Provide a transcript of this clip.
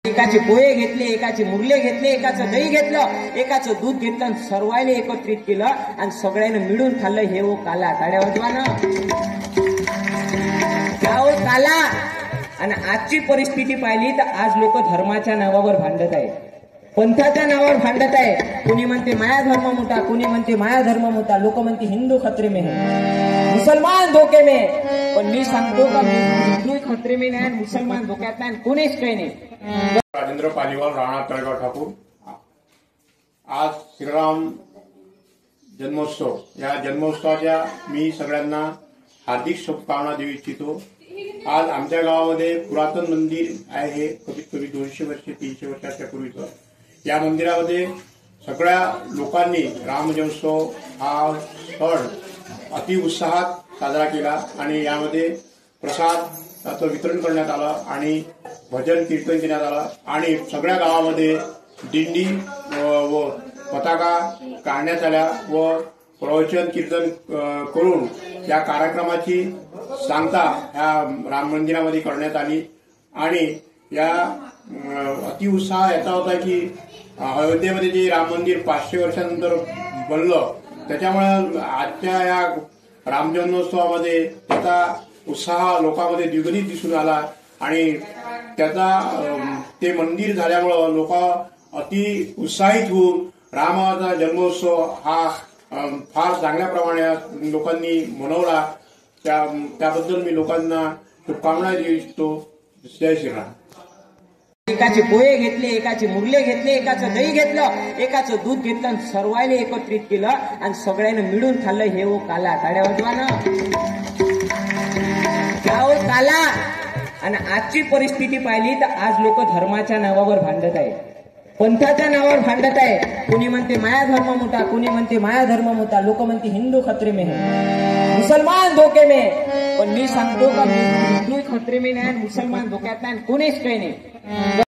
एकाचे पोहे घेतले, एकाचे मुरले घेतले, एकाचं दही घेतलं, एकाचं दूध घेतलं आणि सर्वांनी एकत्रित केलं आणि सगळ्यांनी मिळून खाल्लं. हे ओ काला, ताड्या वाजवा ना. क्या ओ काला. आणि आजची परिस्थिती पाहिली तर आज लोक धर्माच्या नावावर भांडत आहे, पंथाच्या नावावर भांडत आहे. कोणी म्हणते माया धर्म मोठा, कोणी म्हणते माया धर्म मोठा, लोक म्हणते हिंदू खतरे में है, मुसलमान धोके में. पण मी सांगतो का हिंदू खतरे में नाही, मुसलमान धोक्यात नाही, कोणीच काही नाही. राजेंद्र पालीवाल, राणा तळेगाव ठाकूर. आज श्रीराम जन्मोत्सव, या जन्मोत्सवाच्या मी सगळ्यांना हार्दिक शुभकामना देऊ इच्छितो. आज आमच्या गावामध्ये पुरातन मंदिर आहे, कमीत कमी 200 वर्ष 300 वर्षाच्या पूर्वीचं. या मंदिरामध्ये सगळ्या लोकांनी राम जन्मोत्सव हा सण अतिउत्साहात साजरा केला आणि यामध्ये प्रसादाचं वितरण करण्यात आलं आणि भजन कीर्तन करण्यात आलं आणि सगळ्या गावामध्ये दिंडी व पताका काढण्यात आल्या व प्रवचन कीर्तन करून या कार्यक्रमाची सांगता ह्या राम मंदिरामध्ये करण्यात आली. आणि या अतिउत्साह याचा होता की अयोध्येमध्ये जे राम मंदिर 500 वर्षानंतर बनलं, त्याच्यामुळे आजच्या या राम जन्मोत्सवामध्ये त्याचा उत्साह लोकांमध्ये द्विगुणित दिसून आला आणि त्याचा ते मंदिर झाल्यामुळं लोक अति उत्साहित होऊन रामाचा जन्मोत्सव हा फार चांगल्या प्रमाणे लोकांनी मनवला. त्याबद्दल मी लोकांना शुभकामना देऊ इच्छितो. जय श्रीराम. एकाचे पोहे घेतले, एकाचे मुरले घेतले, एकाचं दही घेतलं, एकाचं दूध घेतलं आणि सर्वांनी एकत्रित केलं आणि सगळ्यांनी मिळून खाल्लं. हे ओ काला, ताड्या वाजवा ना. क्या ओ काला. आणि आजची परिस्थिती पाहिली तर आज लोक धर्माच्या नावावर भांडत आहे, पंथाच्या नावावर भांडत आहे. कोणी म्हणते माया धर्म मोठा, कोणी म्हणते माया धर्म मोठा, लोक म्हणते हिंदू खतरे में है, मुसलमान धोके में. पण मी सांगतो का हिंदू खतरे में नाही, मुसलमान धोक्यात नाही, कोणीच काही नाही.